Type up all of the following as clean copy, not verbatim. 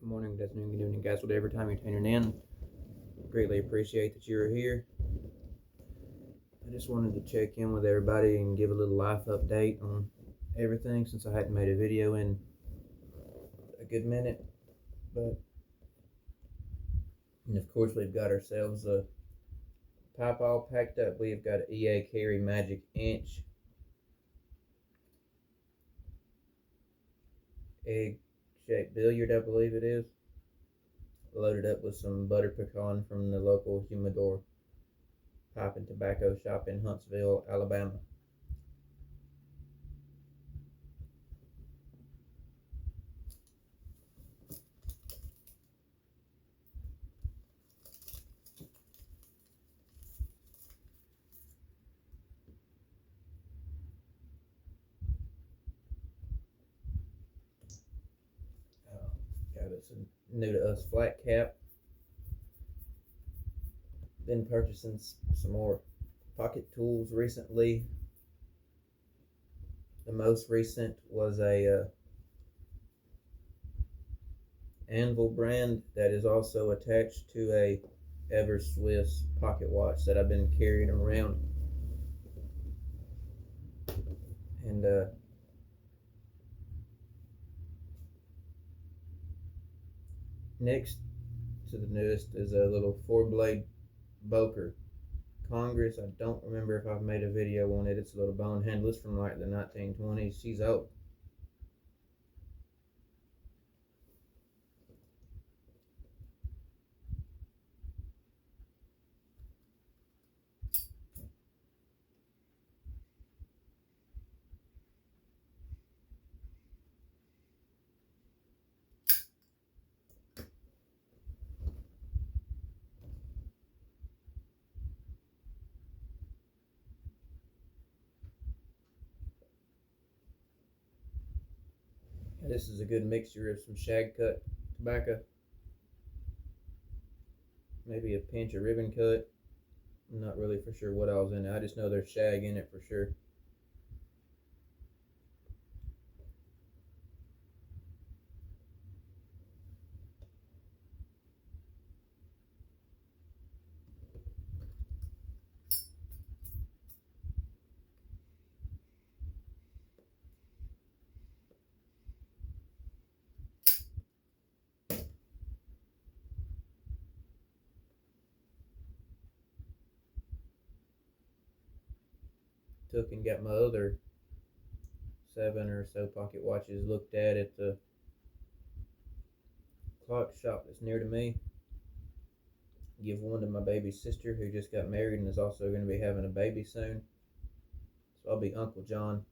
Good morning, good afternoon, good evening, guys. Whatever time you're tuning in, greatly appreciate that you're here. I just wanted to check in with everybody and give a little life update on everything since I hadn't made a video in a good minute. But, and of course, we've got ourselves a pipe all packed up. We've got an EA Carry Magic Inch egg-shaped billiard, I believe it is. Loaded up with some butter pecan from the local humidor pipe and tobacco shop in Huntsville, Alabama. Got us a new to us flat cap. Been purchasing some more pocket tools recently. The most recent was a Anvil brand that is also attached to a Ever Swiss pocket watch that I've been carrying around. And next to the newest is a little 4-blade Boker Congress. I don't remember if I've made a video on it. It's a little bone handle. It's from like the 1920s. She's old. This is a good mixture of some shag cut tobacco, maybe a pinch of ribbon cut. I'm not really for sure what all's in it. I just know there's shag in it for sure. Took and got my other 7 or so pocket watches looked at the clock shop that's near to me. Give one to my baby sister who just got married and is also going to be having a baby soon. So I'll be Uncle John.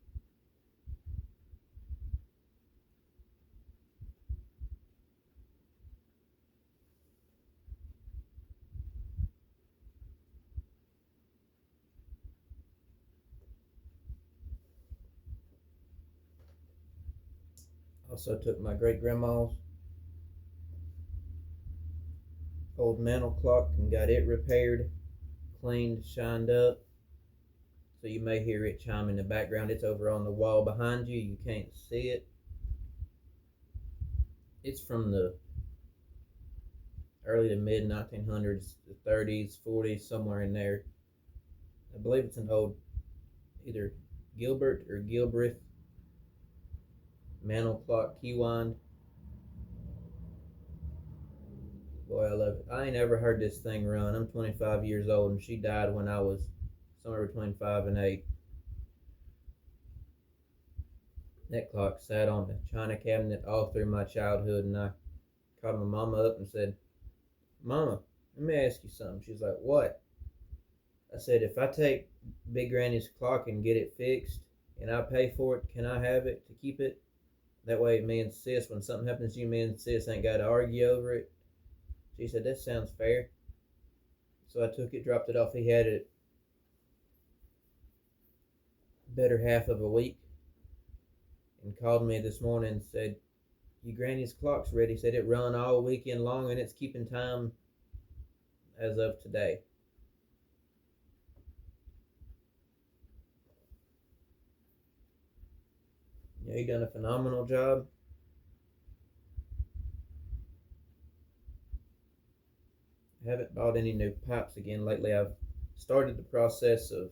Also took my great grandma's old mantle clock and got it repaired, cleaned, shined up. So you may hear it chime in the background. It's over on the wall behind you. You can't see it. It's from the early to mid 1900s, the 30s, 40s, somewhere in there. I believe it's an old either Gilbert or Gilbreth mantle clock key wind. Boy, I love it. I ain't ever heard this thing run. I'm 25 years old and she died when I was somewhere between 5 and 8. That clock sat on the china cabinet all through my childhood, and I called my mama up and said, "Mama, let me ask you something." She's like, "What?" I said, "If I take Big Granny's clock and get it fixed and I pay for it, can I have it to keep it? That way me and sis, when something happens to you, me and sis ain't got to argue over it." She said, "That sounds fair." So I took it, dropped it off. He had it better half of a week and called me this morning and said, "Your granny's clock's ready." Said it run all weekend long and it's keeping time as of today. Yeah, he done a phenomenal job. haven't bought any new pipes again lately. I've started the process of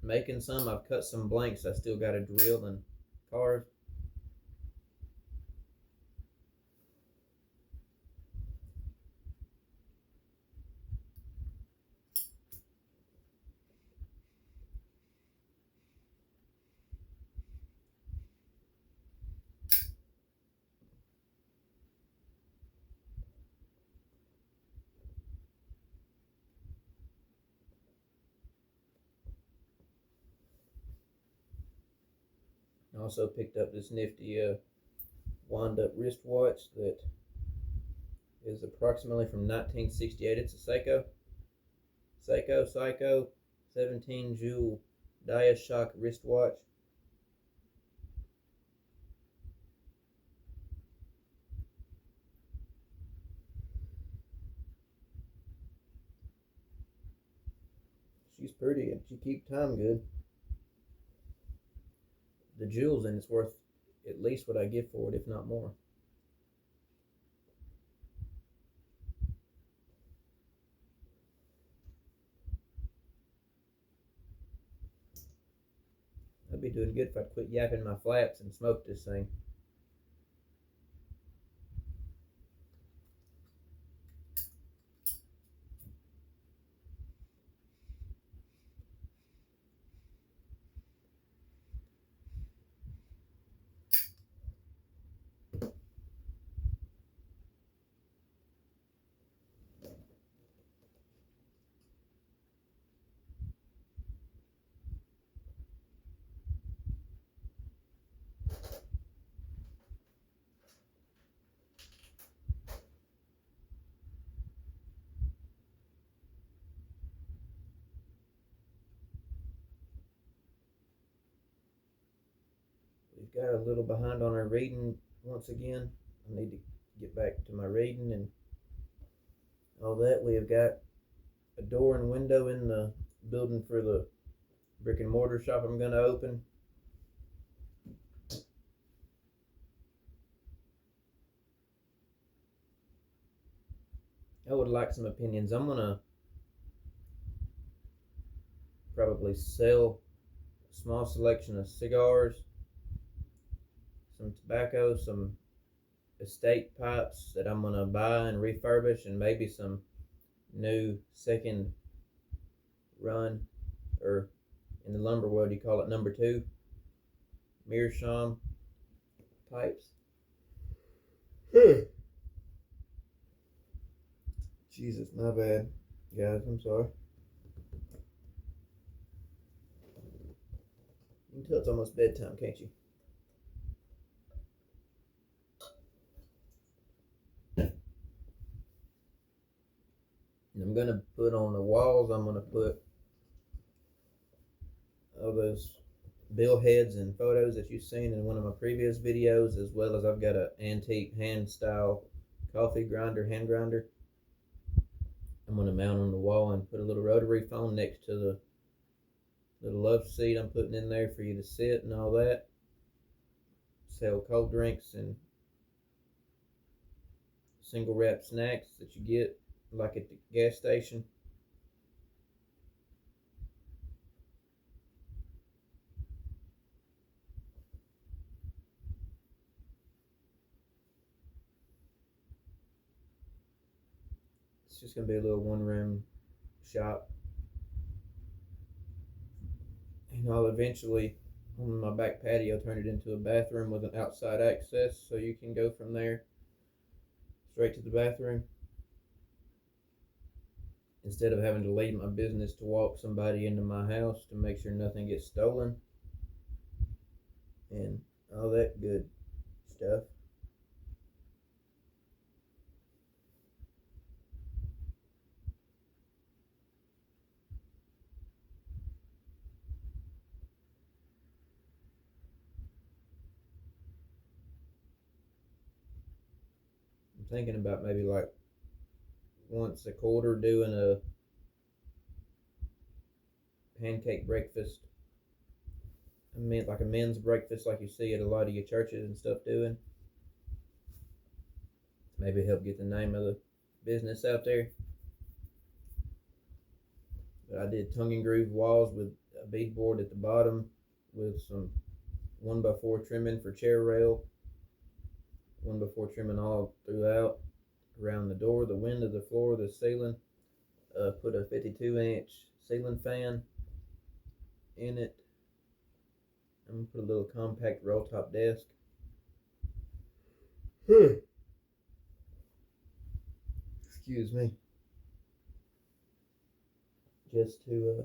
making some. I've cut some blanks. I still got to drill and carve. I also picked up this nifty wind-up wristwatch that is approximately from 1968. It's a Seiko 17 jewel Dia-Shock wristwatch. She's pretty and she keeps time good. The jewels in it's worth at least what I give for it, if not more. I'd be doing good if I'd quit yapping my flaps and smoke this thing. We've got a little behind on our reading once again. I need to get back to my reading and all that. We have got a door and window in the building for the brick and mortar shop I'm going to open. I would like some opinions. I'm going to probably sell a small selection of cigars, some tobacco, some estate pipes that I'm going to buy and refurbish, and maybe some new second run, or in the lumber world you call it number 2 meerschaum pipes. Jesus, my bad, guys. I'm sorry. You can tell it's almost bedtime, can't you? And I'm going to put on the walls, I'm going to put all those bill heads and photos that you've seen in one of my previous videos, as well as I've got an antique hand style coffee grinder, hand grinder. I'm going to mount on the wall and put a little rotary phone next to the little love seat I'm putting in there for you to sit and all that. Sell cold drinks and single wrap snacks that you get like at the gas station. It's just going to be a little one-room shop. And I'll eventually, on my back patio, turn it into a bathroom with an outside access so you can go from there straight to the bathroom, instead of having to leave my business to walk somebody into my house to make sure nothing gets stolen and all that good stuff. I'm thinking about maybe like once a quarter doing a pancake breakfast. I mean, like a men's breakfast like you see at a lot of your churches and stuff doing. Maybe help get the name of the business out there. But I did tongue and groove walls with a beadboard at the bottom with some 1x4 trimming for chair rail, 1x4 trimming all throughout, around the door, the window, the floor, the ceiling. Put a 52-inch ceiling fan in it. I'm gonna put a little compact roll top desk. Excuse me. Just to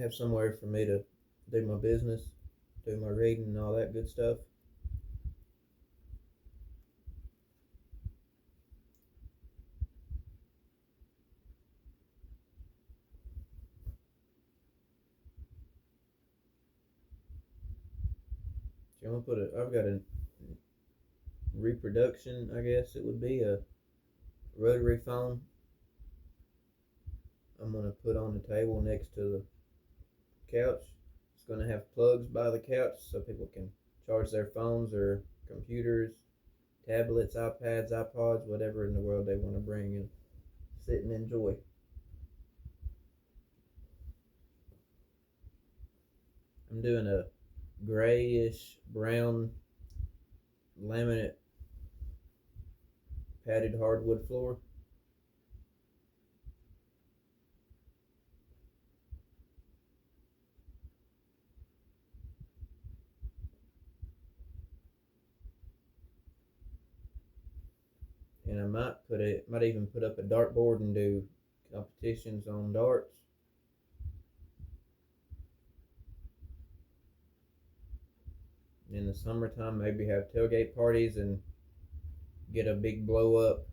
have somewhere for me to do my business, do my reading and all that good stuff. So I'm gonna put I've got a reproduction, I guess it would be, a rotary phone. I'm gonna put on the table next to the couch. It's gonna have plugs by the couch so people can charge their phones or computers, tablets, iPads, iPods, whatever in the world they want to bring and sit and enjoy. I'm doing a grayish brown laminate padded hardwood floor. And I might even put up a dartboard and do competitions on darts. In the summertime, maybe have tailgate parties and get a big blow up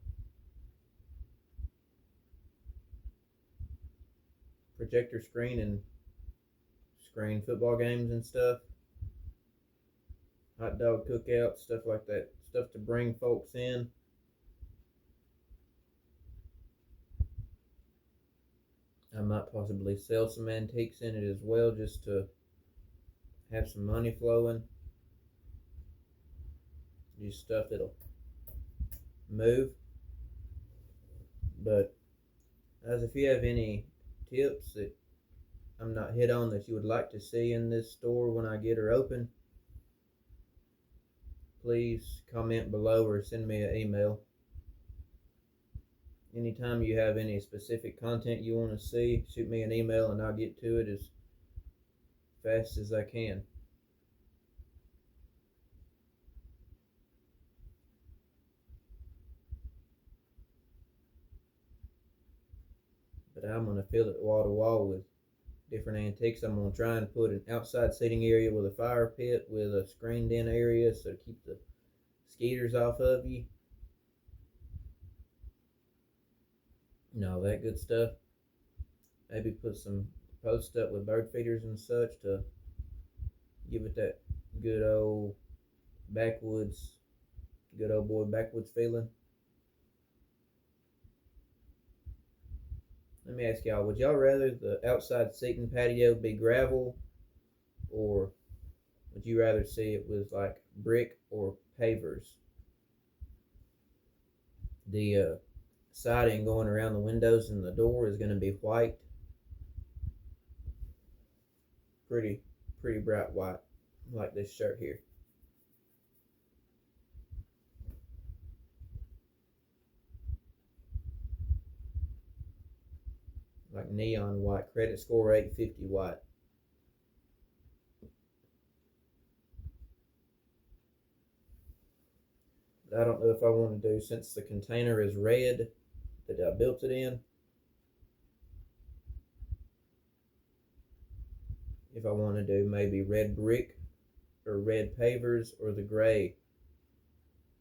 projector screen and screen football games and stuff. Hot dog cookouts, stuff like that. Stuff to bring folks in. I might possibly sell some antiques in it as well, just to have some money flowing. Just stuff that'll move. But as if you have any tips that I'm not hit on that you would like to see in this store when I get her open, please comment below or send me an email. Anytime you have any specific content you want to see, shoot me an email and I'll get to it as fast as I can. But I'm going to fill it wall to wall with different antiques. I'm going to try and put an outside seating area with a fire pit with a screened in area so to keep the skeeters off of you. And all that good stuff. Maybe put some posts up with bird feeders and such to give it that good old backwoods, good old boy backwoods feeling. Let me ask y'all, would y'all rather the outside seating patio be gravel, or would you rather see it with like brick or pavers? The siding going around the windows and the door is going to be white, pretty bright white, like this shirt here. Like neon white, credit score 850 white. But I don't know if I want to do, since the container is red that I built it in, if I want to do maybe red brick or red pavers or the gray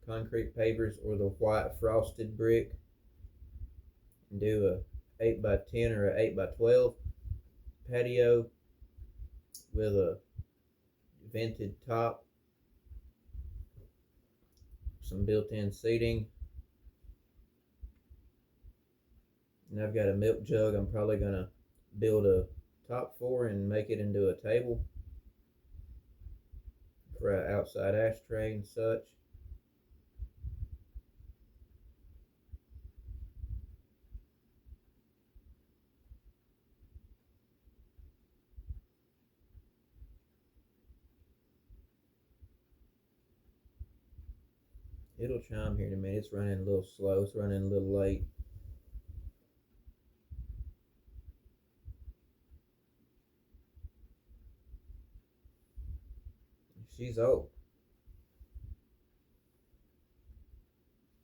concrete pavers or the white frosted brick, and do a 8x10 or a 8x12 patio with a vented top, some built-in seating, and I've got a milk jug I'm probably going to build a top for and make it into a table for an outside ashtray and such. It'll chime here in a minute. It's running a little slow. It's running a little late. She's old.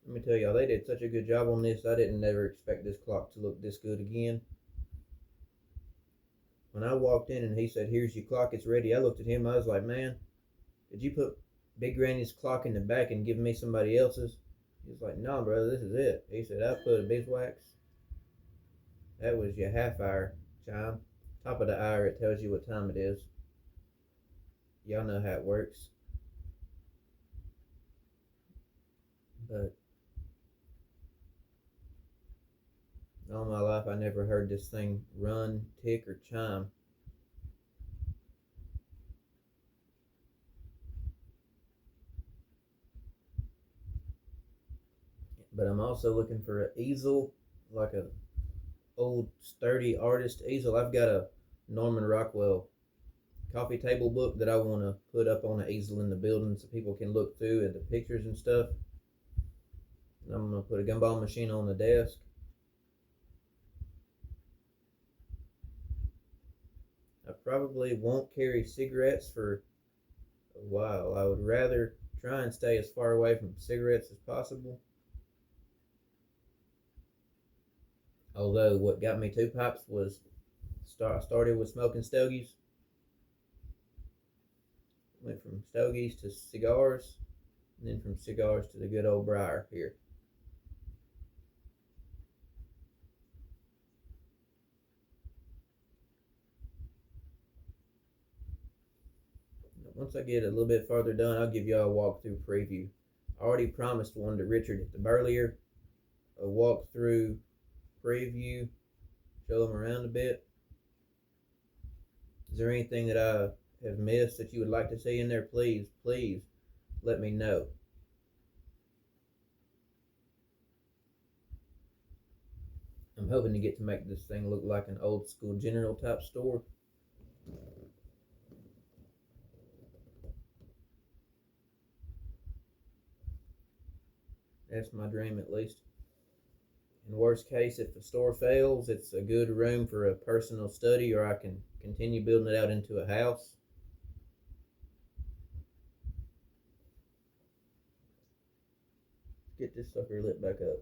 Let me tell y'all, they did such a good job on this. I didn't never expect this clock to look this good again. When I walked in and he said, "Here's your clock, it's ready," I looked at him. I was like, "Man, did you put Big Granny's clock in the back and give me somebody else's?" He was like, "No, brother, this is it." He said, "I put a beeswax. That was your half hour chime. Top of the hour, it tells you what time it is. Y'all know how it works." But all my life, I never heard this thing run, tick, or chime. But I'm also looking for an easel, like a old sturdy artist easel. I've got a Norman Rockwell coffee table book that I want to put up on an easel in the building so people can look through at the pictures and stuff. And I'm going to put a gumball machine on the desk. I probably won't carry cigarettes for a while. I would rather try and stay as far away from cigarettes as possible. Although what got me two pipes was I started with smoking stogies, went from stogies to cigars, and then from cigars to the good old briar here. Once I get a little bit further done, I'll give y'all a walkthrough preview. I already promised one to Richard at the Burlier, a walkthrough preview, show him around a bit. Is there anything that I have missed that you would like to see in there? Please let me know. I'm hoping to get to make this thing look like an old school general type store. That's my dream, at least. In worst case, if the store fails, it's a good room for a personal study, or I can continue building it out into a house. Get this sucker lit back up.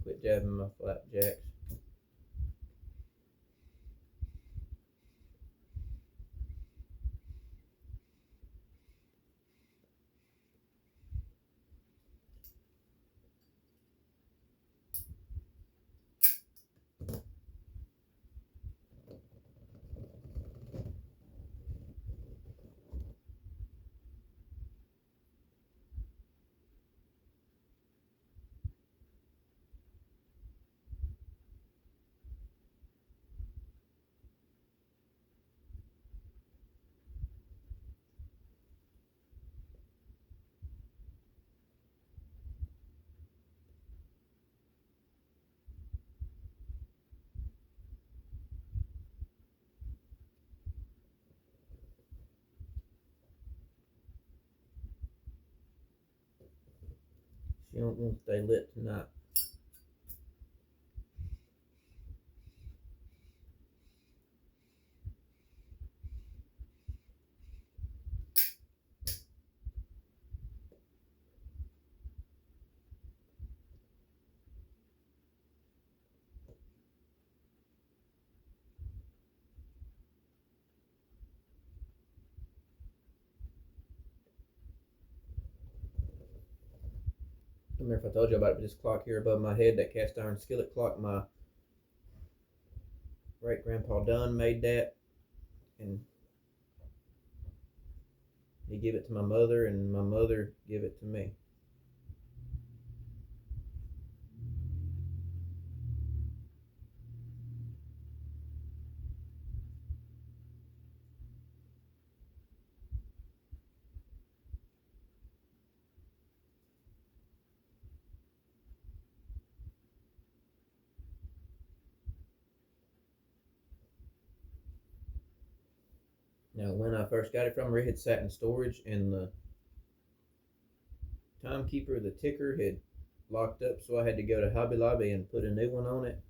Quit jabbing my flapjacks. She don't want to stay lit tonight. I remember if I told you about this clock here above my head, that cast iron skillet clock. My great grandpa Dunn made that, and he gave it to my mother, and my mother gave it to me. Now, when I first got it from her, it had sat in storage in the timekeeper, the ticker, had locked up, so I had to go to Hobby Lobby and put a new one on it.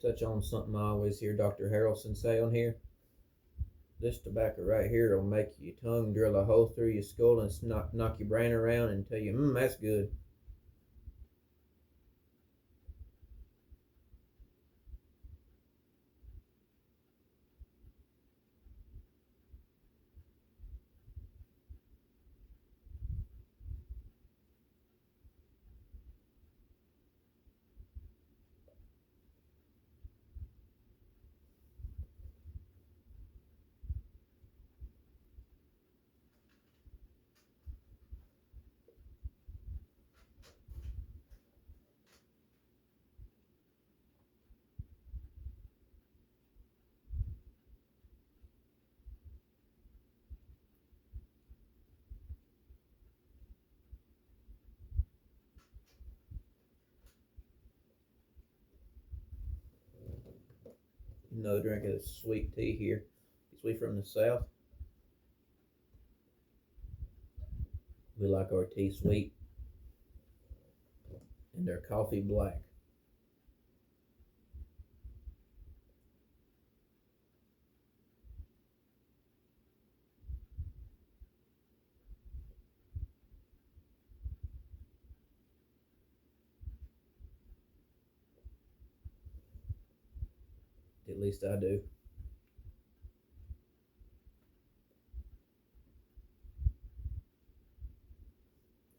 To touch on something I always hear Dr. Harrelson say on here, this tobacco right here will make your tongue drill a hole through your skull and knock your brain around and tell you, that's good. No drink of sweet tea here. Because we from the South, we like our tea sweet and our coffee black. At least I do.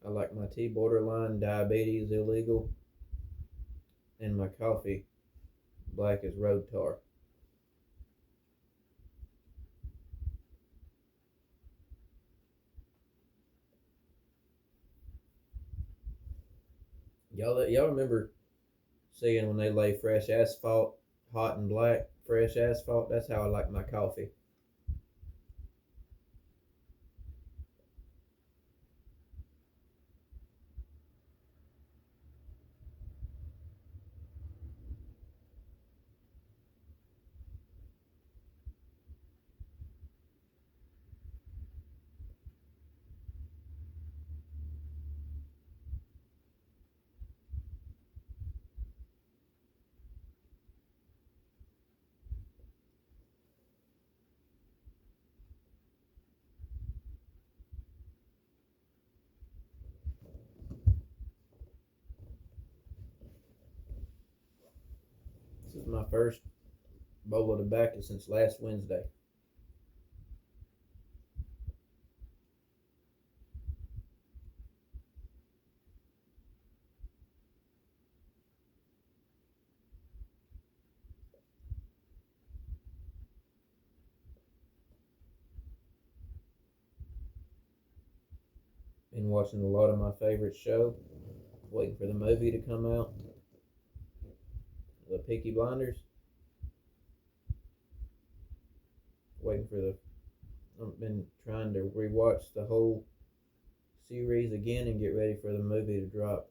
I like my tea borderline diabetes illegal and my coffee black as road tar. Y'all remember seeing when they lay fresh asphalt, hot and black, fresh asphalt? That's how I like my coffee. This is my first bowl of tobacco since last Wednesday. Been watching a lot of my favorite show. Waiting for the movie to come out. The Peaky Blinders. Waiting for the. I've been trying to rewatch the whole series again and get ready for the movie to drop.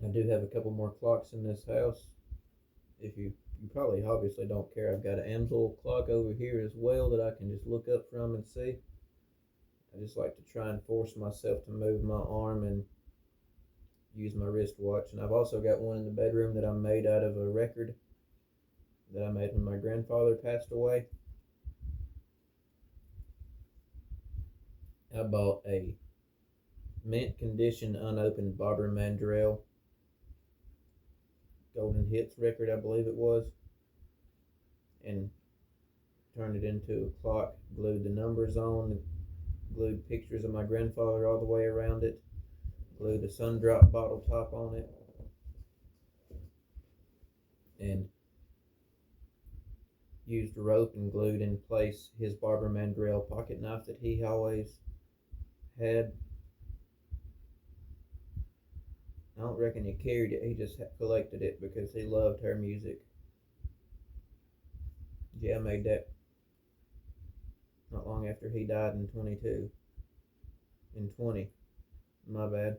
I do have a couple more clocks in this house. If you probably obviously don't care, I've got an Amsoil clock over here as well that I can just look up from and see. I just like to try and force myself to move my arm and use my wristwatch. And I've also got one in the bedroom that I made out of a record that I made when my grandfather passed away. I bought a mint condition unopened Barbara Mandrell Golden Hits record, I believe it was, and turned it into a clock, glued the numbers on, glued pictures of my grandfather all the way around it, glued a sun drop bottle top on it, and used rope and glued in place his Barbara Mandrell pocket knife that he always had. I don't reckon he carried it, he just collected it because he loved her music. Yeah, I made that not long after he died in 22. In 20. My bad.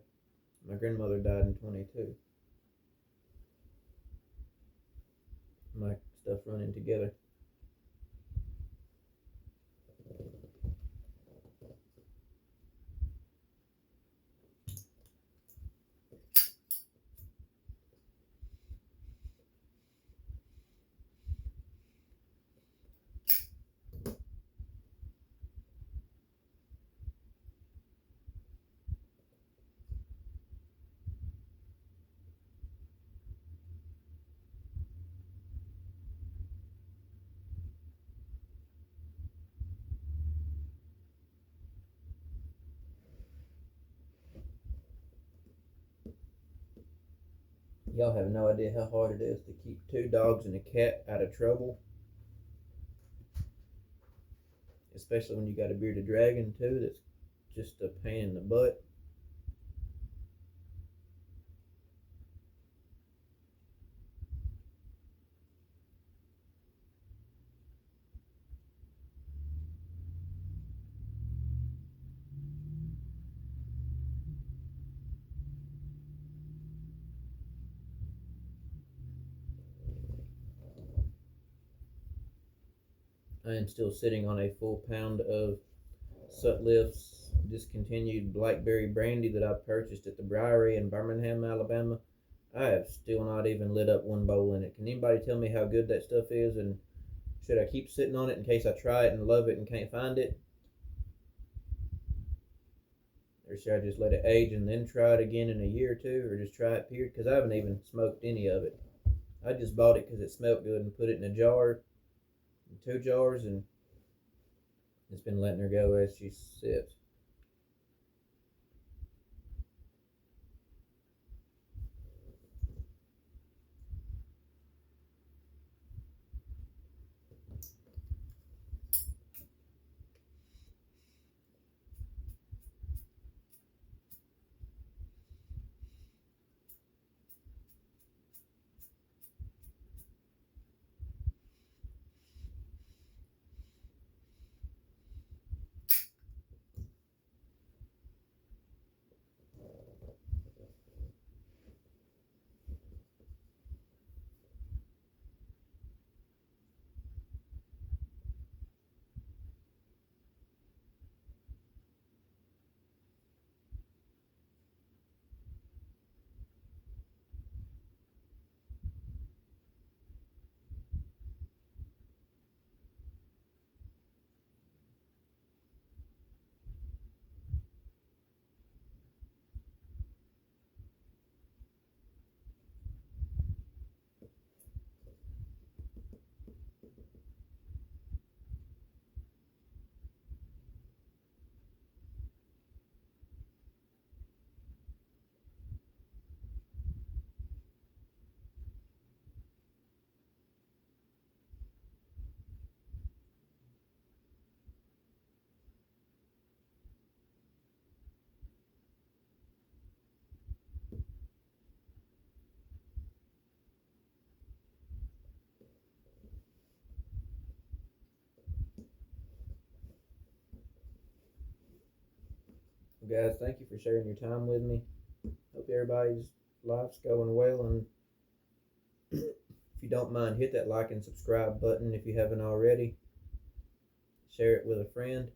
My grandmother died in 22. My stuff running together. Y'all have no idea how hard it is to keep 2 dogs and a cat out of trouble. Especially when you got a bearded dragon too, that's just a pain in the butt. I am still sitting on a full pound of Sutliff's discontinued blackberry brandy that I purchased at the Briary in Birmingham, Alabama. I have still not even lit up one bowl in it. Can anybody tell me how good that stuff is, and should I keep sitting on it in case I try it and love it and can't find it? Or should I just let it age and then try it again in a year or two, or just try it period? Because I haven't even smoked any of it. I just bought it because it smelled good and put it in a jar, 2 jars, and it's been letting her go as she sits. Well, guys, thank you for sharing your time with me. Hope everybody's life's going well, and if you don't mind, hit that like and subscribe button if you haven't already. Share it with a friend.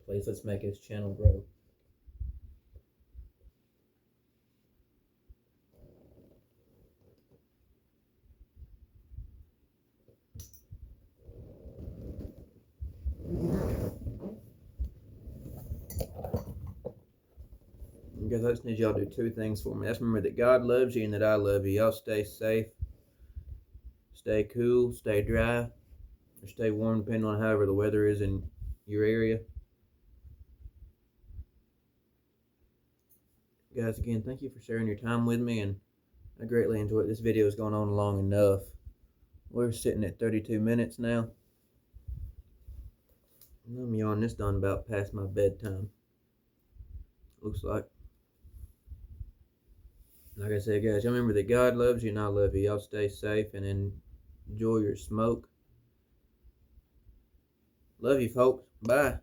Please, let's make this channel grow. Guys, I just need y'all to do two things for me. That's remember that God loves you and that I love you. Y'all stay safe, stay cool, stay dry, or stay warm, depending on however the weather is in your area. Guys, again, thank you for sharing your time with me, and I greatly enjoyed it. This video is going on long enough. We're sitting at 32 minutes now. I'm yawning. This done about past my bedtime. Looks like. Like I said, guys, y'all remember that God loves you and I love you. Y'all stay safe and enjoy your smoke. Love you, folks. Bye.